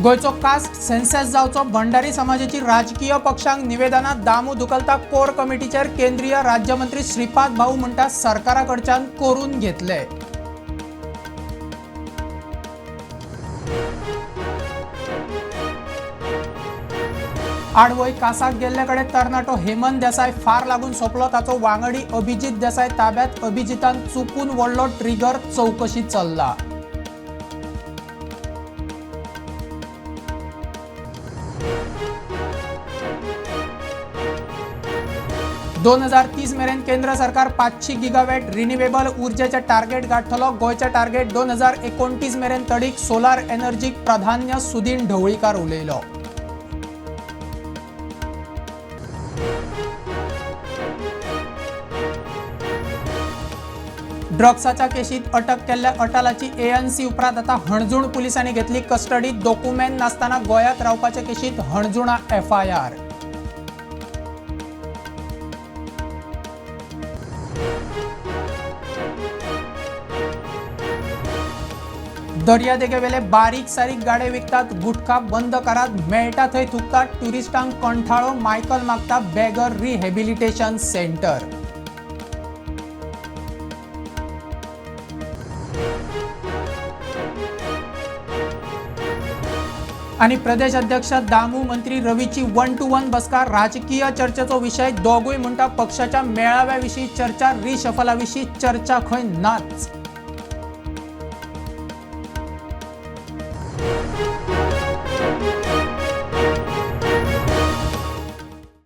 गोयचो caste census जावचो भंडारी समाजाची राजकीय पक्षांक निवेदनात दामू दुखलता कोर कमिटीचेर केंद्रीय राज्यमंत्री श्रीपाद भाऊ म्हणटा सरकाराकडच्यान करून घेतले। आडवय कासाक गेल्ले कडे तरणाटो हेमंत देसाय फार लागून सोपलो। ताचो वांगडी अभिजित देसाय ताब्यात। अभिजितान चुकून वडलो ट्रिगर, चौकशी चल्ला। दोन 2030 मेरेन केंद्र सरकार 500 गिगावॅट रिन्युएबल उर्जेचे टार्गेट गाठतलो। गोयचे टार्गेट 2029 मेरेन तडीक सोलार एनर्जीक प्राधान्य, सुदीन ढवळीकार उलयलो। ड्रग्साच्या केशीत अटक केल्ल्या अटालाची ANC उपरांत आता हणजूण पुलिसांनी घेतली कस्टडीत। डॉक्युमेंट नासतना गोंयांत रावपाच्या केशीत हणजुणा FIR। दर्यादेगेवेले बारीक सारीक गाडे विकतात, गुटखा बंद करात, मेळटा थंय थुकतात, ट्युरिस्टांक कंठाळो। मायकल मागता बेगर रिहॅबिलिटेशन सेंटर। आणि प्रदेश अध्यक्ष दामू मंत्री रवीची 1-to-1 बसका। राजकीय चर्चेचो विषय दोगूय म्हणटा पक्षाच्या मेळाव्याविषयी चर्चा, रिशफलाविषयी चर्चा खंय नाच।